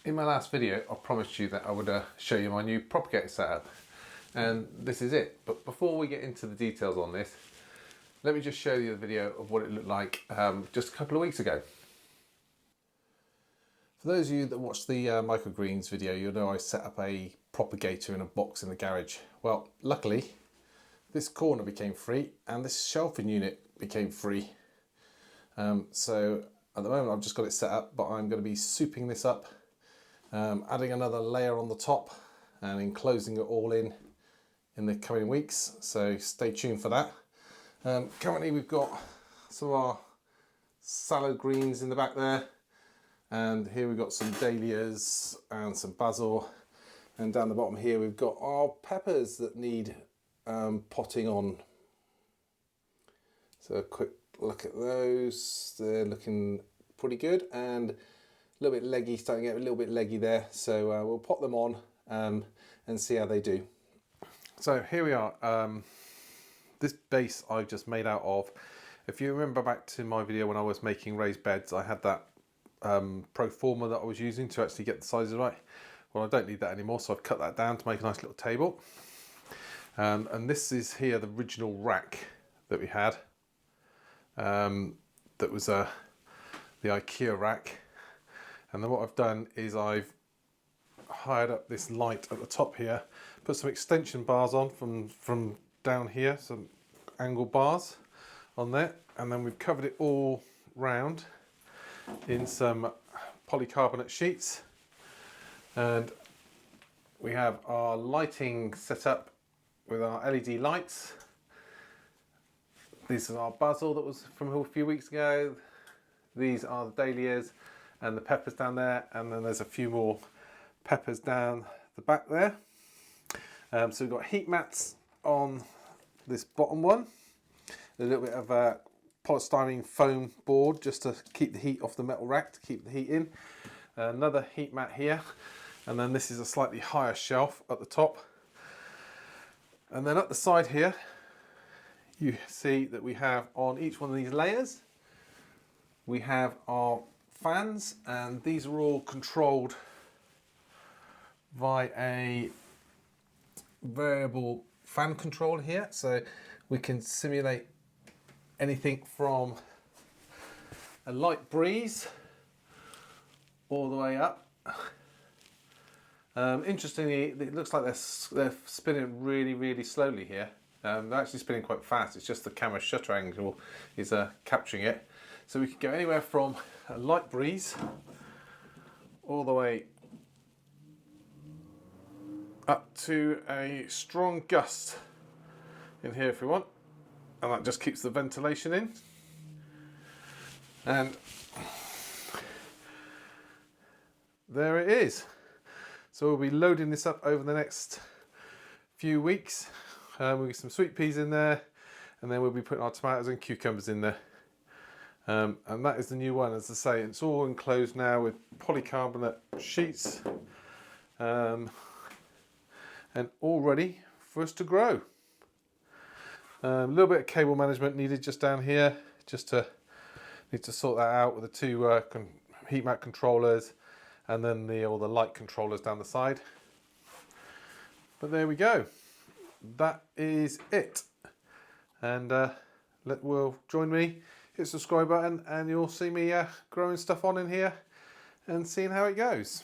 In my last video, I promised you that I would show you my new Propagator setup, and this is it. But before we get into the details on this, let me just show you the video of what it looked like just a couple of weeks ago. For those of you that watched the microgreens video, you'll know I set up a Propagator in a box in the garage. Well, luckily, this corner became free and this shelving unit became free. So at the moment I've just got it set up, but I'm going to be souping this up, adding another layer on the top and enclosing it all in the coming weeks. So stay tuned for that. Currently we've got some of our salad greens in the back there, and here we've got some dahlias and some basil, and down the bottom here we've got our peppers that need potting on. So a quick look at those. They're looking pretty good and a little bit leggy, starting to get a little bit leggy there. So we'll pot them on and see how they do. So here we are. This base I've just made out of, if you remember back to my video when I was making raised beds, I had that pro forma that I was using to actually get the sizes right. Well, I don't need that anymore, so I've cut that down to make a nice little table. And this is here the original rack that we had. That was the IKEA rack. And then what I've done is I've hired up this light at the top here, put some extension bars on from down here, some angle bars on there, and then we've covered it all round in some polycarbonate sheets. And we have our lighting set up with our LED lights. This is our basil that was from a few weeks ago. These are the dahlias and the peppers down there, and then there's a few more peppers down the back there. So we've got heat mats on this bottom one, a little bit of a polystyrene foam board just to keep the heat off the metal rack, to keep the heat in. Another heat mat here, and then this is a slightly higher shelf at the top. And then up the side here, you see that we have on each one of these layers, we have our fans, and these are all controlled by a variable fan control here. So we can simulate anything from a light breeze all the way up. Interestingly, it looks like they're spinning really slowly here. They're actually spinning quite fast. It's just the camera shutter angle is capturing it. So we can go anywhere from a light breeze all the way up to a strong gust in here if we want, and that just keeps the ventilation in. And there it is. So we'll be loading this up over the next few weeks. We'll get some sweet peas in there, and then we'll be putting our tomatoes and cucumbers in there. And that is the new one, as I say. It's all enclosed now with polycarbonate sheets, and all ready for us to grow. A little bit of cable management needed just down here, just to need to sort that out with the two heat mat controllers, and then all the light controllers down the side. But there we go. That is it. And join me, hit the subscribe button, and you'll see me growing stuff on in here and seeing how it goes.